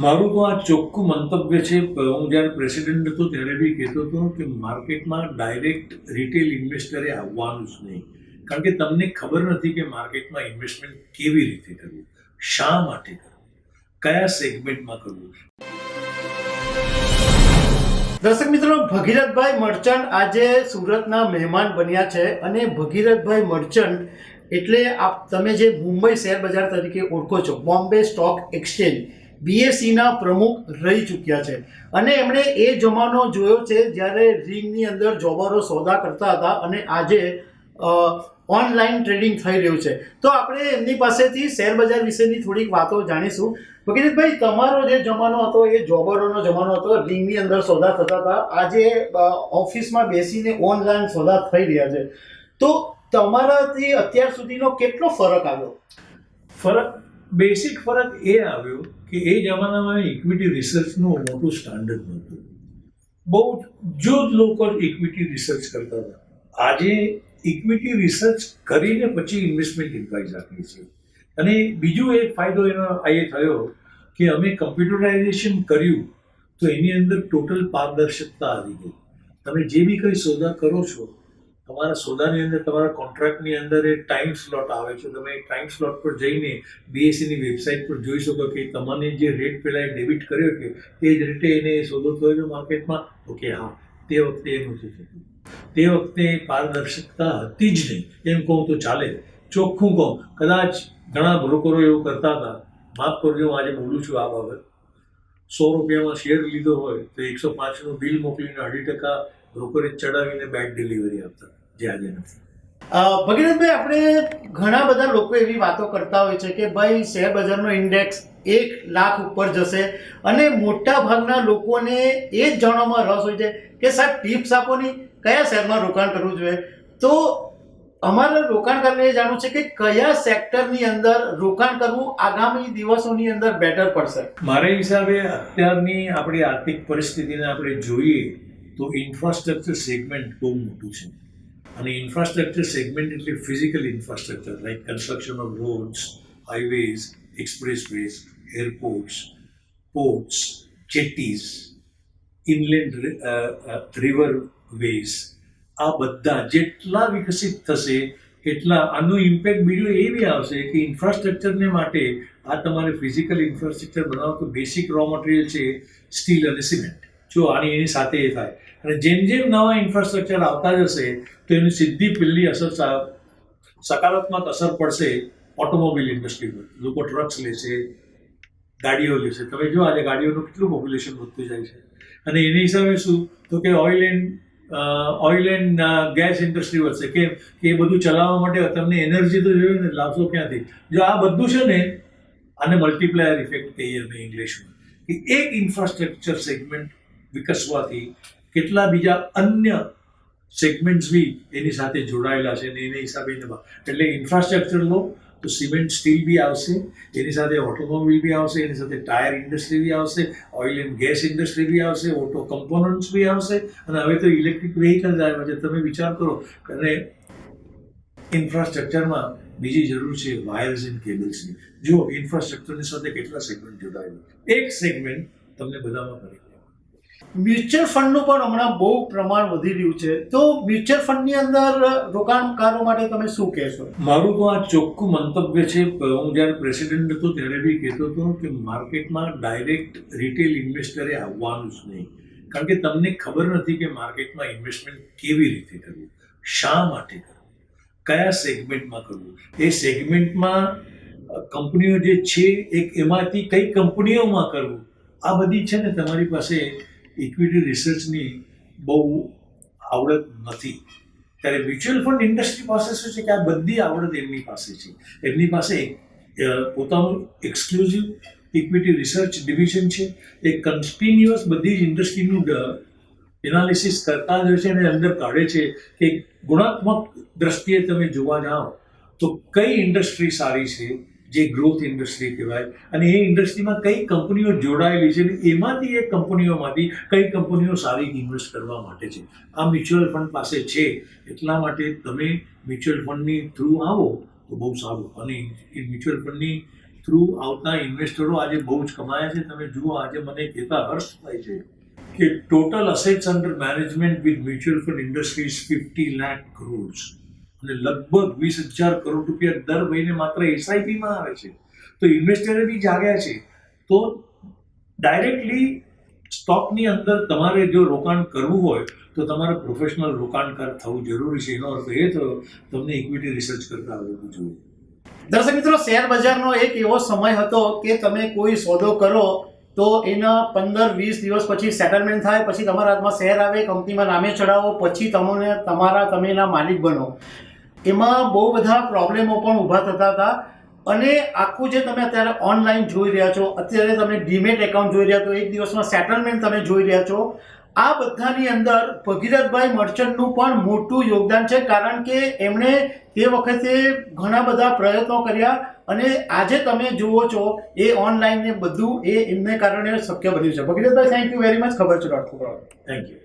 મારું તો આ ચોખ્ખું મંતવ્ય છે. હું જ્યારે પ્રેસિડેન્ટ હતો ત્યારે બી કહેતો હતો કે માર્કેટમાં ડાયરેક્ટ રિટેલ ઇન્વેસ્ટરે આવવાનું જ નહીં, કારણ કે તમને ખબર નથી કે માર્કેટમાં ઇન્વેસ્ટમેન્ટ કેવી રીતે કરવું, શા માટે કરવું, કયા સેગમેન્ટમાં કરવું. દર્શક મિત્રો, ભગીરથભાઈ મર્ચન્ટ આજે સુરતના મહેમાન બન્યા છે અને ભગીરથભાઈ મર્ચન્ટ એટલે તમે જે મુંબઈ શેર બજાર તરીકે ઓળખો છો, બોમ્બે સ્ટોક એક્સચેન્જ BSEના પ્રમુખ રહી ચૂક્યા છે અને એમણે એ જમાનો જોયો છે જ્યારે રિંગની અંદર જોબરો સોદા કરતા હતા અને આજે ઓનલાઈન ટ્રેડિંગ થઈ રહ્યું છે. તો આપણે એમની પાસેથી શેર બજાર વિશેની થોડીક વાતો જાણીશું. ભગીરથભાઈ, તમારો જે જમાનો હતો એ જોબરોનો જમાનો હતો, રિંગની અંદર સોદા થતા હતા. આજે ઓફિસમાં બેસીને ઓનલાઈન સોદા થઈ રહ્યા છે. તો તમારાથી અત્યાર સુધીનો કેટલો ફરક આવ્યો? બેસિક ફરક એ આવ્યો કે એ જમાનામાં ઇક્વિટી રિસર્ચનું મોટું સ્ટાન્ડર્ડ નહોતું. બહુ જ લોકો ઇક્વિટી રિસર્ચ કરતા હતા. આજે ઇક્વિટી રિસર્ચ કરીને પછી ઇન્વેસ્ટમેન્ટ એડવાઇસ આપીએ છીએ. અને બીજું એક ફાયદો એનો એ થયો કે અમે કમ્પ્યુટરાઇઝેશન કર્યું તો એની અંદર ટોટલ પારદર્શકતા આવી ગઈ. તમે જે બી કંઈ સોદા કરો છો, તમારા સોદાની અંદર તમારા કોન્ટ્રાક્ટની અંદર એ ટાઈમ સ્લોટ આવે છે. તમે ટાઈમ સ્લોટ પર જઈને BSEની વેબસાઇટ પર જોઈ શકો કે તમને જે રેટ પહેલાં ડેબિટ કર્યો કે એ જ રેટે એને સોદો થયો છે માર્કેટમાં. ઓકે, હા, તે વખતે એ નહોતું થતું. તે વખતે પારદર્શકતા હતી જ નહીં એમ કહું તો ચાલે. ચોખ્ખું કહું, કદાચ ઘણા બ્રોકરો એવું કરતા હતા. માફ કરજો, હું આજે બોલું છું આ બાબત. 100 રૂપિયામાં શેર લીધો હોય તો 105નું બિલ મોકલીને 2.5% બ્રોકરેજ ચડાવીને બેડ ડિલિવરી આપતા, જે આજે નથી. ભગીરથભાઈ, આપણે ઘણા બધા લોકો એવી વાતો કરતા હોય છે કે ભાઈ શેર બજારનો ઇન્ડેક્સ 1 લાખ ઉપર જશે અને મોટા ભાગના લોકોને એ જ જાણવામાં રસ હોય છે કે સાહેબ ટિપ્સ આપો નહીં, કયા શેરમાં રોકાણ કરવું જોઈએ. તો અમારે રોકાણકારને એ જાણવું છે કે કયા સેક્ટરની અંદર રોકાણ કરવું આગામી દિવસોની અંદર બેટર પડશે. મારા હિસાબે અત્યારની આપણી આર્થિક પરિસ્થિતિને આપણે જોઈએ તો ઇન્ફ્રાસ્ટ્રક્ચર સેગમેન્ટ બહુ મોટું છે. અને ઇન્ફ્રાસ્ટ્રક્ચર સેગમેન્ટ એટલે physical infrastructure like construction of roads, highways, expressways, airports, ports, jetties, inland river ways, આ બધા જેટલા વિકસિત થશે એટલા આનું ઇમ્પેક્ટ બીજું એ બી આવશે કે ઇન્ફ્રાસ્ટ્રક્ચરને માટે આ તમારે ફિઝિકલ ઇન્ફ્રાસ્ટ્રક્ચર બનાવો તો બેસિક રો મટીરિયલ છે સ્ટીલ અને સિમેન્ટ. જો આની એની સાથે એ થાય અને જેમ જેમ નવા ઇન્ફ્રાસ્ટ્રક્ચર આવતા જશે તો એની સીધી પહેલી અસર સકારાત્મક અસર પડશે ઓટોમોબાઈલ ઇન્ડસ્ટ્રી પર. લોકો ટ્રક્સ લેશે, ગાડીઓ લેશે. તમે જો આજે ગાડીઓનું કેટલું પોપ્યુલેશન વધતું જાય છે અને એની હિસાબે શું તો કે ઓઇલ એન્ડ ગેસ ઇન્ડસ્ટ્રી વધશે. કેમ કે એ બધું ચલાવવા માટે તમને એનર્જી તો જોઈએ ને, લાવશો ક્યાંથી? જો આ બધું છે ને, આને મલ્ટીપ્લાયર ઇફેક્ટ કહીએ અમે ઇંગ્લિશમાં, કે એક ઇન્ફ્રાસ્ટ્રક્ચર સેગમેન્ટ વિકસવાથી કેટલા બીજા અન્ય સેગમેન્ટ્સ બી એની સાથે જોડાયેલા છે અને એના હિસાબે એટલે ઇન્ફ્રાસ્ટ્રક્ચર લો તો સિમેન્ટ સ્ટીલ બી આવશે, એની સાથે ઓટોમોબાઈલ બી આવશે, એની સાથે ટાયર ઇન્ડસ્ટ્રી બી આવશે, ઓઇલ એન્ડ ગેસ ઇન્ડસ્ટ્રી બી આવશે, ઓટો કમ્પોનન્ટ્સ બી આવશે અને હવે તો ઇલેક્ટ્રિક વ્હીકલ્સ આવ્યા છે. તમે વિચાર કરો. અને ઇન્ફ્રાસ્ટ્રક્ચરમાં બીજી જરૂર છે વાયર્સ એન્ડ કેબલ્સની. જુઓ ઇન્ફ્રાસ્ટ્રક્ચરની સાથે કેટલા સેગમેન્ટ જોડાયેલા. એક સેગમેન્ટ તમને બધામાં કરી. મ્યુચ્યુઅલ ફંડનું પણ હમણાં બહુ પ્રમાણ વધી રહ્યું છે. તો મ્યુચ્યુઅલ ફંડની અંદર રોકાણકારો માટે તમે શું કહેશો? મારું તો આ ચોખ્ખું મંતવ્ય છે. હું જ્યારે પ્રેસિડેન્ટ હતો ત્યારે બી કહેતો હતો કે માર્કેટમાં ડાયરેક્ટ રિટેલ ઇન્વેસ્ટરે આવવાનું જ નહીં, કારણ કે તમને ખબર નથી કે માર્કેટમાં ઇન્વેસ્ટમેન્ટ કેવી રીતે કરવું, શા માટે કરવું, કયા સેગમેન્ટમાં કરવું. એ સેગમેન્ટમાં કંપનીઓ જે છે એમાંથી કઈ કંપનીઓમાં કરવું, આ બધી છે ને તમારી પાસે ઇક્વિટી રિસર્ચની બહુ આવડત નથી. ત્યારે મ્યુચ્યુઅલ ફંડ ઇન્ડસ્ટ્રી પાસે શું છે કે આ બધી આવડત એમની પાસે છે. એમની પાસે પોતાનું એક્સક્લુઝિવ ઇક્વિટી રિસર્ચ ડિવિઝન છે. એ કન્ટિન્યુઅસ બધી જ ઇન્ડસ્ટ્રીનું એનાલિસિસ કરતા જ હોય છે અને અંદર કાઢે છે કે ગુણાત્મક દ્રષ્ટિએ તમે જોવા જાઓ તો કઈ ઇન્ડસ્ટ્રી સારી છે, જે ગ્રોથ ઇન્ડસ્ટ્રી કહેવાય, અને એ ઇન્ડસ્ટ્રીમાં કઈ કંપનીઓ જોડાયેલી છે અને એમાંથી એ કંપનીઓમાંથી કઈ કંપનીઓ સારી ઇન્વેસ્ટ કરવા માટે છે. આ મ્યુચ્યુઅલ ફંડ પાસે છે. એટલા માટે તમે મ્યુચ્યુઅલ ફંડની થ્રુ આવો તો બહુ સારું. અને મ્યુચ્યુઅલ ફંડની થ્રુ આવતા ઇન્વેસ્ટરો આજે બહુ જ કમાયા છે. તમે જુઓ, આજે મને કહેતા હર્ષ થાય છે કે total assets under management with mutual fund industry is 50 lakh crore અને લગભગ 20,000 કરોડ રૂપિયા દર મહિને માત્ર એસઆઈપીમાં આવે છે. તો ઇન્વેસ્ટરે બી જાગ્યા છે. તો ડાયરેક્ટલી સ્ટોકની અંદર તમારે જો રોકાણ કરવું હોય તો તમારે પ્રોફેશનલ રોકાણકાર થવું જરૂરી છે. એનો અર્થ એ થયો તમને ઇક્વિટી રિસર્ચ કરતા આવડવું જોઈએ. દર્શક મિત્રો, શેર બજારનો એક એવો સમય હતો કે તમે કોઈ સોદો કરો તો એના 15-20 દિવસ પછી સેટલમેન્ટ થાય, પછી તમારા હાથમાં શેર આવે, કંપનીમાં નામે ચડાવો, પછી તમે એના માલિક બનો. એમાં બહુ બધા પ્રોબ્લેમો પણ ઊભા થતા હતા. અને આખું જે તમે અત્યારે ઓનલાઈન જોઈ રહ્યા છો, અત્યારે તમે ડીમેટ એકાઉન્ટ જોઈ રહ્યા છો, એક દિવસમાં સેટલમેન્ટ તમે જોઈ રહ્યા છો, આ બધાની અંદર ભગીરથભાઈ મર્ચન્ટનું પણ મોટું યોગદાન છે. કારણ કે એમણે તે વખતે ઘણા બધા પ્રયત્નો કર્યા અને આજે તમે જુઓ છો એ ઓનલાઈન ને બધું એ એમને કારણે શક્ય બન્યું છે. ભગીરથભાઈ, થેન્ક યુ વેરી મચ. ખબર છે ડોટ. Thank you.